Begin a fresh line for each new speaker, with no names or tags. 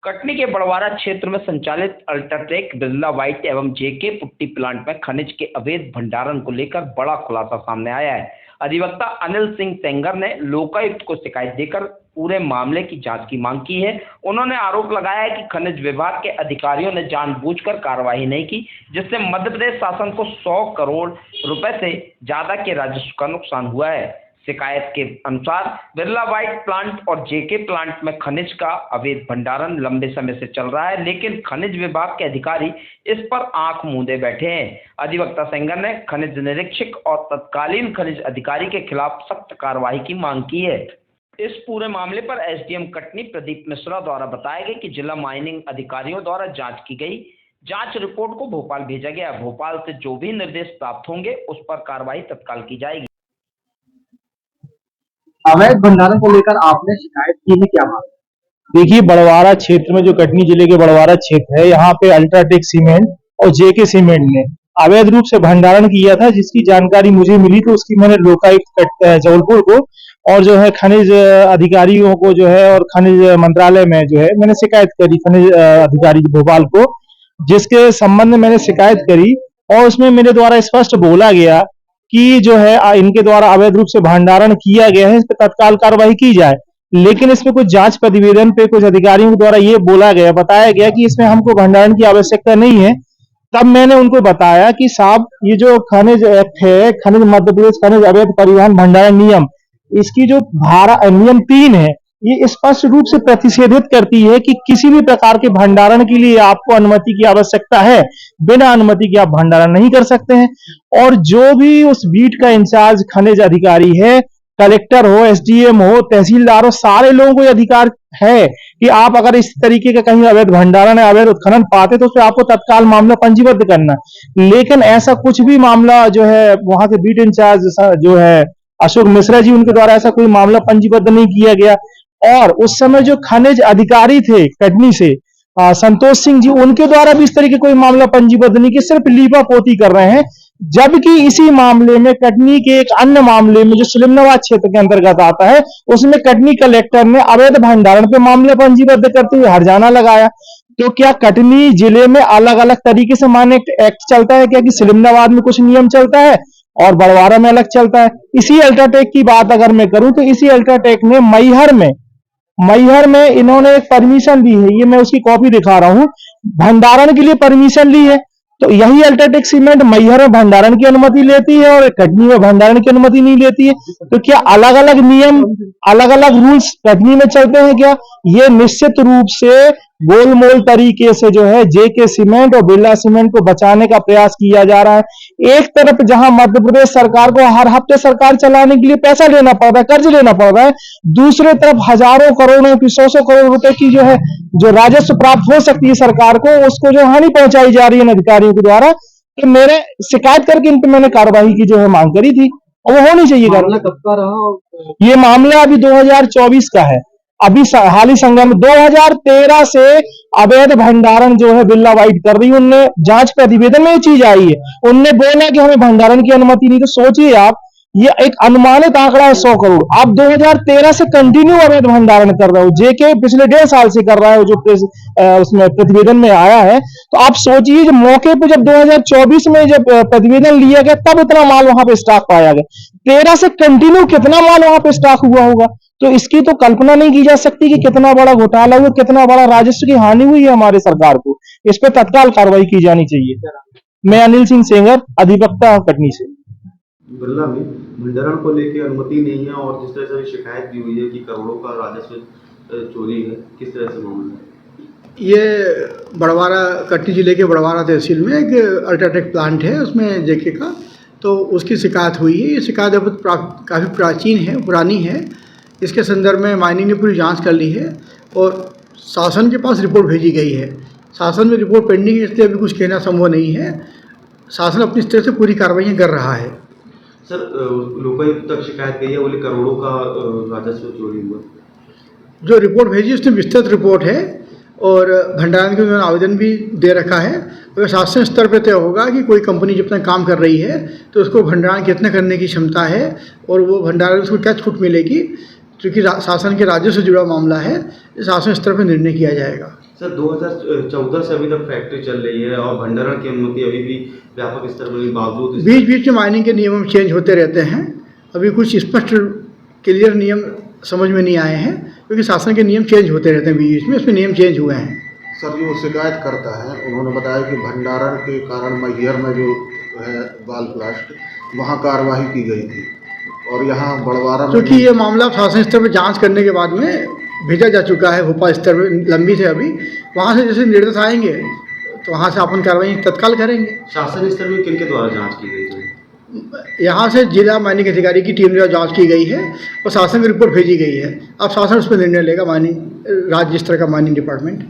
कटनी के बड़वारा क्षेत्र में संचालित अल्ट्राटेक, बिरला व्हाइट एवं जेके पुट्टी प्लांट में खनिज के अवैध भंडारण को लेकर बड़ा खुलासा सामने आया है। अधिवक्ता अनिल सिंह सेंगर ने लोकायुक्त को शिकायत देकर पूरे मामले की जांच की मांग की है। उन्होंने आरोप लगाया है कि खनिज विभाग के अधिकारियों ने जानबूझकर कार्रवाई नहीं की, जिससे मध्य प्रदेश शासन को 100 करोड़ रुपए से ज्यादा के राजस्व का नुकसान हुआ है। शिकायत के अनुसार बिरला व्हाइट प्लांट और जेके प्लांट में खनिज का अवैध भंडारण लंबे समय से चल रहा है, लेकिन खनिज विभाग के अधिकारी इस पर आंख मूंदे बैठे हैं। अधिवक्ता सेंगर ने खनिज निरीक्षक और तत्कालीन खनिज अधिकारी के खिलाफ सख्त कार्रवाई की मांग की है। इस पूरे मामले पर एसडीएम कटनी प्रदीप मिश्रा द्वारा बताया गया कि जिला माइनिंग अधिकारियों द्वारा जांच की गई। जांच रिपोर्ट को भोपाल भेजा गया। भोपाल से जो भी निर्देश प्राप्त होंगे उस पर कार्रवाई तत्काल की जाएगी।
अवैध भंडारण को लेकर आपने शिकायत की है, क्या बात?
देखिए, बड़वारा क्षेत्र में जो कटनी जिले के बड़वारा क्षेत्र है, यहाँ पे अल्ट्राटेक सीमेंट और जेके सीमेंट ने अवैध रूप से भंडारण किया था, जिसकी जानकारी मुझे मिली तो उसकी मैंने लोकायुक्त जबलपुर को और जो है खनिज अधिकारियों को जो है और खनिज मंत्रालय में जो है मैंने शिकायत करी खनिज अधिकारी भोपाल को, जिसके संबंध में मैंने शिकायत करी और उसमें मेरे द्वारा स्पष्ट बोला गया कि जो है इनके द्वारा अवैध रूप से भंडारण किया गया है, इस पर तत्काल कार्रवाई की जाए। लेकिन इसमें कुछ जांच प्रतिवेदन पे कुछ अधिकारियों के द्वारा ये बताया गया कि इसमें हमको भंडारण की आवश्यकता नहीं है। तब मैंने उनको बताया कि साहब, ये जो खनिज एक्ट है, खनिज मध्य प्रदेश खनिज अवैध परिवहन भंडारण नियम, इसकी जो धारा नियम 3 है, ये स्पष्ट रूप से प्रतिषेधित करती है कि किसी भी प्रकार के भंडारण के लिए आपको अनुमति की आवश्यकता है। बिना अनुमति के आप भंडारण नहीं कर सकते हैं। और जो भी उस बीट का इंचार्ज खनिज अधिकारी है, कलेक्टर हो, एसडीएम हो, तहसीलदार हो, सारे लोगों को यह अधिकार है कि आप अगर इस तरीके का कहीं अवैध भंडारण है, अवैध उत्खनन पाते तो उसमें आपको तत्काल मामला पंजीबद्ध करना। लेकिन ऐसा कुछ भी मामला जो है वहां के बीट इंचार्ज जो है अशोक मिश्रा जी, उनके द्वारा ऐसा कोई मामला पंजीबद्ध नहीं किया गया। और उस समय जो खनिज अधिकारी थे कटनी से संतोष सिंह जी, उनके द्वारा भी इस तरीके कोई मामला पंजीबद्ध नहीं किया, सिर्फ लीपापोती कर रहे हैं। जबकि इसी मामले में कटनी के एक अन्य मामले में जो सिलमनाबाद क्षेत्र के अंतर्गत आता है, उसमें कटनी कलेक्टर ने अवैध भंडारण पे मामले पंजीबद्ध करते हुए हर्जाना लगाया। तो क्या कटनी जिले में अलग अलग तरीके से मान्य एक्ट चलता है क्या, कि सिलमनाबाद में कुछ नियम चलता है और बड़वारा में अलग चलता है? इसी अल्ट्राटेक की बात अगर मैं करूं तो इसी अल्ट्राटेक ने मैहर में इन्होंने एक परमिशन ली है, ये मैं उसकी कॉपी दिखा रहा हूं, भंडारण के लिए परमिशन ली है। तो यही अल्ट्राटेक सीमेंट मैहर में भंडारण की अनुमति लेती है और कटनी में भंडारण की अनुमति नहीं लेती है। तो क्या अलग अलग नियम, अलग अलग रूल्स कटनी में चलते हैं क्या? ये निश्चित रूप से गोलमोल तरीके से जो है जेके सीमेंट और बिरला सीमेंट को बचाने का प्रयास किया जा रहा है। एक तरफ जहां मध्य प्रदेश सरकार को हर हफ्ते सरकार चलाने के लिए पैसा लेना पड़ रहा है, कर्ज लेना पड़ रहा है, दूसरे तरफ हजारों करोड़ों की 100 करोड़ रुपए की जो है जो राजस्व प्राप्त हो सकती है सरकार को, उसको जो हानि पहुंचाई जा रही है अधिकारियों के द्वारा। तो मेरे शिकायत करके इन पर मैंने कार्रवाई की जो है मांग करी थी, और वो होनी चाहिए।
मामला कब का रहा?
ये मामला अभी 2024 का है। अभी हाल ही संगम 2013 से अवैध भंडारण जो है बिरला व्हाइट कर रही है। उनने जांच प्रतिवेदन में ये चीज आई है, उनने बोला कि हमें भंडारण की अनुमति नहीं। तो सोचिए आप, ये एक अनुमानित आंकड़ा है 100 करोड़। आप 2013 से कंटिन्यू अवैध भंडारण कर रहे हो, जेके पिछले 1.5 साल से कर रहा है, जो उसमें प्रतिवेदन में आया है। तो आप सोचिए, जब मौके पर जब 2024 में जब प्रतिवेदन लिया गया तब इतना माल वहां पे स्टॉक पाया गया, 13 से कंटिन्यू कितना माल वहां पे स्टॉक हुआ होगा। तो इसकी तो कल्पना नहीं की जा सकती कि कितना बड़ा घोटाला हुआ, कितना बड़ा राजस्व की हानि हुई है हमारे सरकार को। इस पर तत्काल कार्रवाई की जानी चाहिए। मैं अनिल सिंह सेंगर, अधिवक्ता कटनी से।
बिरला में भंडारण को लेकर अनुमति नहीं है और जिस तरह से शिकायत भी हुई है कि करोड़ों का राजस्व चोरी है, किस तरह से मामला है?
ये बड़वारा, कटनी जिले के बड़वारा तहसील में एक अल्ट्राटेक प्लांट है, उसमें जेके का, तो उसकी शिकायत हुई है। ये शिकायत अब काफ़ी प्राचीन है, पुरानी है। इसके संदर्भ में माइनिंग ने पूरी जांच कर ली है और शासन के पास रिपोर्ट भेजी गई है। शासन में रिपोर्ट पेंडिंग है, इसलिए अभी कुछ कहना संभव नहीं है। शासन अपनी स्तर से पूरी कार्रवाई कर रहा है।
सर, लोकायुक्त तक शिकायत गई है, बोले करोड़ों का राजस्व चोरी हुआ।
जो रिपोर्ट भेजी उसमें विस्तृत रिपोर्ट है और भंडारण के उन्होंने आवेदन भी दे रखा है। अगर शासन स्तर पर तय होगा कि कोई कंपनी जब तक काम कर रही है तो उसको भंडारण कितना करने की क्षमता है और वो भंडारण उसको क्या छूट मिलेगी, क्योंकि शासन के राज्य से जुड़ा मामला है, शासन स्तर पर निर्णय किया जाएगा।
सर 2014 से अभी तक फैक्ट्री चल रही है और भंडारण की अनुमति अभी भी व्यापक स्तर में बावजूद
बीच बीच में माइनिंग के नियम चेंज होते रहते हैं। अभी कुछ स्पष्ट क्लियर नियम समझ में नहीं आए हैं, क्योंकि शासन के नियम चेंज होते रहते हैं बीच बीच में, उसमें नियम चेंज हुए हैं।
सर जो शिकायत करता है उन्होंने बताया कि भंडारण के कारण मैहर में जो है बाल प्लास्ट वहाँ कार्रवाई की गई थी और यहाँ बड़वारा में
क्योंकि ये मामला शासन स्तर पर जांच करने के बाद में भेजा जा चुका है, भोपाल स्तर पर लंबित है अभी। वहाँ से जैसे निर्देश आएंगे तो वहाँ से अपन कार्रवाई तत्काल करेंगे।
शासन स्तर में किनके द्वारा जांच की गई थी?
यहाँ से जिला माइनिंग अधिकारी की टीम द्वारा जांच की गई है और शासन की रिपोर्ट भेजी गई है। अब शासन उस पर निर्णय लेगा, माइनिंग राज्य स्तर का माइनिंग डिपार्टमेंट।